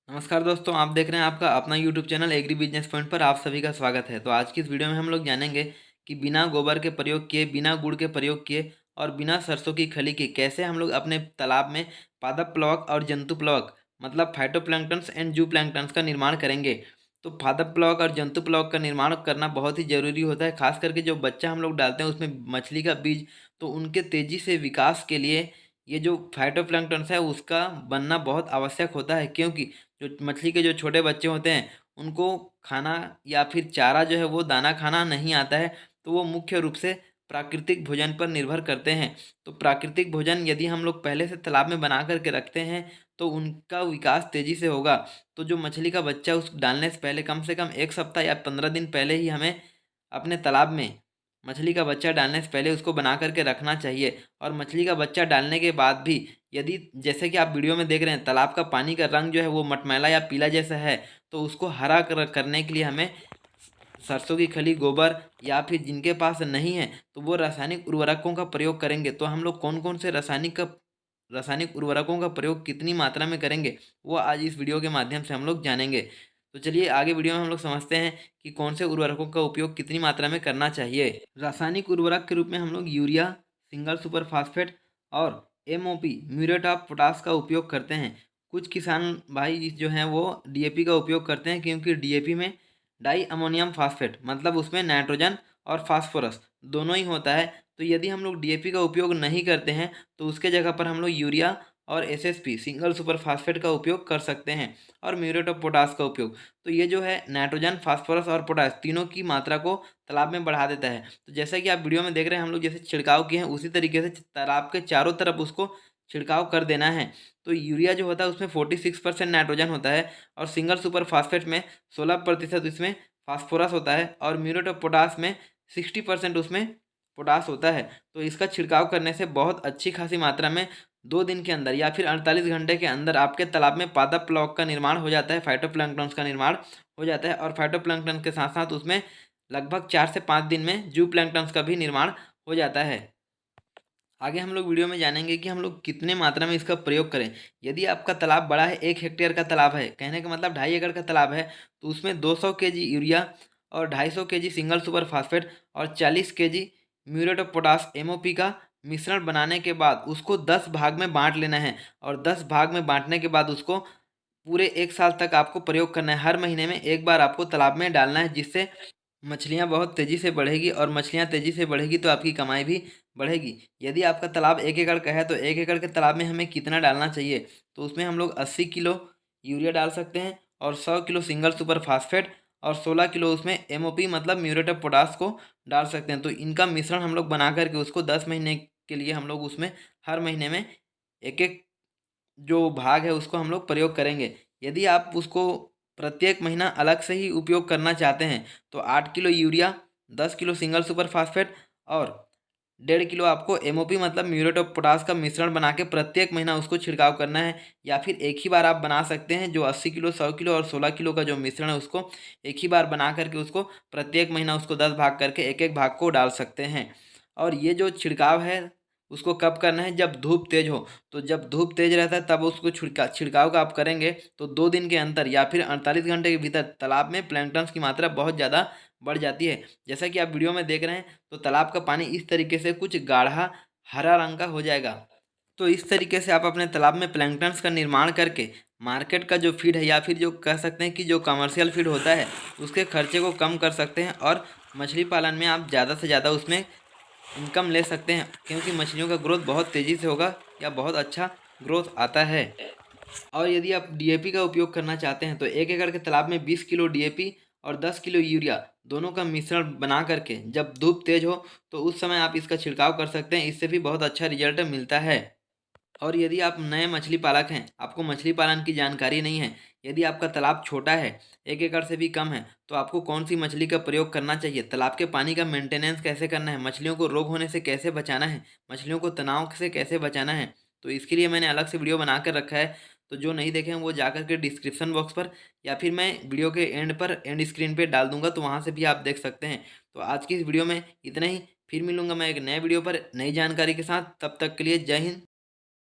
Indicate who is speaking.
Speaker 1: नमस्कार दोस्तों, आप देख रहे हैं आपका अपना YouTube channel agri business point पर आप सभी का स्वागत है। तो आज की इस वीडियो में हम लोग जानेंगे कि बिना गोबर के प्रयोग किए, बिना गुड़ के प्रयोग किए और बिना सरसों की खली के कैसे हम लोग अपने तालाब में पादप प्लवक और जंतु प्लवक मतलब फाइटोप्लैंक्टन्स एंड जू प्लैंक्टन्स का निर्माण करेंगे। तो पादप प्लवक और जंतु प्लवक का निर्माण करना बहुत ही ज़रूरी होता है, खास करके जो बच्चा हम लोग डालते हैं उसमें मछली का बीज, तो उनके तेज़ी से विकास के लिए ये जो फाइटोप्लैंक्टन्स है उसका बनना बहुत आवश्यक होता है, क्योंकि जो मछली के जो छोटे बच्चे होते हैं उनको खाना या फिर चारा जो है वो दाना खाना नहीं आता है। तो वो मुख्य रूप से प्राकृतिक भोजन पर निर्भर करते हैं। तो प्राकृतिक भोजन यदि हम लोग पहले से तालाब में बना करके रखते हैं तो उनका विकास तेज़ी से होगा। तो जो मछली का बच्चा उस डालने से कम 1 सप्ताह या 15 दिन पहले ही हमें अपने तालाब में मछली का बच्चा डालने से पहले उसको बना करके रखना चाहिए। और मछली का बच्चा डालने के बाद भी यदि जैसे कि आप वीडियो में देख रहे हैं तालाब का पानी का रंग जो है वो मटमैला या पीला जैसा है, तो उसको हरा करने के लिए हमें सरसों की खली, गोबर या फिर जिनके पास नहीं है तो वो रासायनिक उर्वरकों का प्रयोग करेंगे। तो हम लोग कौन कौन से रासायनिक उर्वरकों का प्रयोग कितनी मात्रा में करेंगे वो आज इस वीडियो के माध्यम से हम लोग जानेंगे। तो चलिए आगे वीडियो में हम लोग समझते हैं कि कौन से उर्वरकों का उपयोग कितनी मात्रा में करना चाहिए। रासायनिक उर्वरक के रूप में हम लोग यूरिया, सिंगल सुपर फास्फेट और एमओपी म्यूरेट ऑफ पोटास का उपयोग करते हैं। कुछ किसान भाई जो हैं वो डीएपी का उपयोग करते हैं, क्योंकि डीएपी में डाई अमोनियम फास्फेट मतलब उसमें नाइट्रोजन और फास्फोरस दोनों ही होता है। तो यदि हम लोग डीएपी का उपयोग नहीं करते हैं तो उसके जगह पर हम लोग यूरिया और एसएसपी सिंगल सुपर फास्फेट का उपयोग कर सकते हैं, और म्यूरेट ऑफ पोटास का उपयोग। तो ये जो है नाइट्रोजन, फास्फोरस और पोटास तीनों की मात्रा को तालाब में बढ़ा देता है। तो जैसा कि आप वीडियो में देख रहे हैं हम लोग जैसे छिड़काव किए हैं उसी तरीके से तालाब के चारों तरफ उसको छिड़काव कर देना है। तो यूरिया जो होता है उसमें 46% नाइट्रोजन होता है, और सिंगल सुपर फास्फेट में 16% इसमें फास्फोरस होता है, और म्यूरेट ऑफ पोटास में 60% उसमें पोटास होता है। तो इसका छिड़काव करने से बहुत अच्छी खासी मात्रा में 2 दिन के अंदर या फिर 48 घंटे के अंदर आपके तालाब में पादप प्लवक का निर्माण हो जाता है, फाइटोप्लैंक्टन्स का निर्माण हो जाता है, और फाइटोप्लैंक्टन के साथ साथ उसमें लगभग 4 से 5 दिन में जू प्लैंक्टन्स का भी निर्माण हो जाता है। आगे हम लोग वीडियो में जानेंगे कि हम लोग कितने मात्रा में इसका प्रयोग करें। यदि आपका तालाब बड़ा है, 1 हेक्टेयर का तालाब है, कहने का मतलब 2.5 एकड़ का तालाब है, तो उसमें 200 केजी यूरिया और 250 केजी सिंगल सुपर फास्फेट और 40 KG muriate of potash MOP का मिश्रण बनाने के बाद उसको 10 भाग में बांट लेना है। और 10 भाग में बांटने के बाद उसको पूरे 1 साल तक आपको प्रयोग करना है। हर महीने में एक बार आपको तालाब में डालना है, जिससे मछलियाँ बहुत तेज़ी से बढ़ेगी, और मछलियाँ तेज़ी से बढ़ेगी तो आपकी कमाई भी बढ़ेगी। यदि आपका तालाब 1 एकड़ का है तो 1 एकड़ के तालाब में हमें कितना डालना चाहिए, तो उसमें हम लोग 80 किलो यूरिया डाल सकते हैं, और 100 किलो सिंगल सुपर फास्फेट और 16 किलो उसमें एमओपी मतलब म्यूरेट ऑफ पोटास को डाल सकते हैं। तो इनका मिश्रण हम लोग बना करके उसको 10 महीने के लिए हम लोग उसमें हर महीने में एक एक जो भाग है उसको हम लोग प्रयोग करेंगे। यदि आप उसको प्रत्येक महीना अलग से ही उपयोग करना चाहते हैं तो 8 kilo urea, 10 kilo single super phosphate और 1.5 किलो आपको एमओपी मतलब म्यूरेट ऑफ पोटास का मिश्रण बना के प्रत्येक महीना उसको छिड़काव करना है। या फिर एक ही बार आप बना सकते हैं, जो 80 किलो, 100 किलो और 16 किलो का जो मिश्रण है उसको एक ही बार बना करके उसको प्रत्येक महीना उसको 10 भाग करके एक एक भाग को डाल सकते हैं। और ये जो छिड़काव है उसको कब करना है, जब धूप तेज हो। तो जब धूप तेज रहता है तब उसको छिड़काव का आप करेंगे तो 2 दिन के अंदर या फिर 48 घंटे के भीतर तालाब में प्लैंक्टन्स की मात्रा बहुत ज़्यादा बढ़ जाती है। जैसा कि आप वीडियो में देख रहे हैं तो तालाब का पानी इस तरीके से कुछ गाढ़ा हरा रंग का हो जाएगा। तो इस तरीके से आप अपने तालाब में प्लैंक्टन्स का निर्माण करके मार्केट का जो फीड है या फिर जो कह सकते हैं कि जो कमर्शियल फीड होता है उसके खर्चे को कम कर सकते हैं, और मछली पालन में आप ज़्यादा से ज़्यादा उसमें इनकम ले सकते हैं, क्योंकि मछलियों का ग्रोथ बहुत तेज़ी से होगा या बहुत अच्छा ग्रोथ आता है। और यदि आप डीएपी का उपयोग करना चाहते हैं तो 1 एकड़ के तालाब में 20 किलो डीएपी और 10 किलो यूरिया दोनों का मिश्रण बना करके जब धूप तेज हो तो उस समय आप इसका छिड़काव कर सकते हैं। इससे भी बहुत अच्छा रिजल्ट मिलता है। और यदि आप नए मछली पालक हैं, आपको मछली पालन की जानकारी नहीं है, यदि आपका तालाब छोटा है, 1 एकड़ से भी कम है, तो आपको कौन सी मछली का प्रयोग करना चाहिए, तालाब के पानी का मेंटेनेंस कैसे करना है, मछलियों को रोग होने से कैसे बचाना है, मछलियों को तनाव से कैसे बचाना है, तो इसके लिए मैंने अलग से वीडियो बना कर रखा है। तो जो नहीं देखे हैं वो जा कर के डिस्क्रिप्शन बॉक्स पर या फिर मैं वीडियो के एंड पर एंड स्क्रीन पे डाल दूंगा, तो वहाँ से भी आप देख सकते हैं। तो आज की इस वीडियो में इतना ही। फिर मिलूंगा मैं एक नए वीडियो पर नई जानकारी के साथ। तब तक के लिए जय हिंद।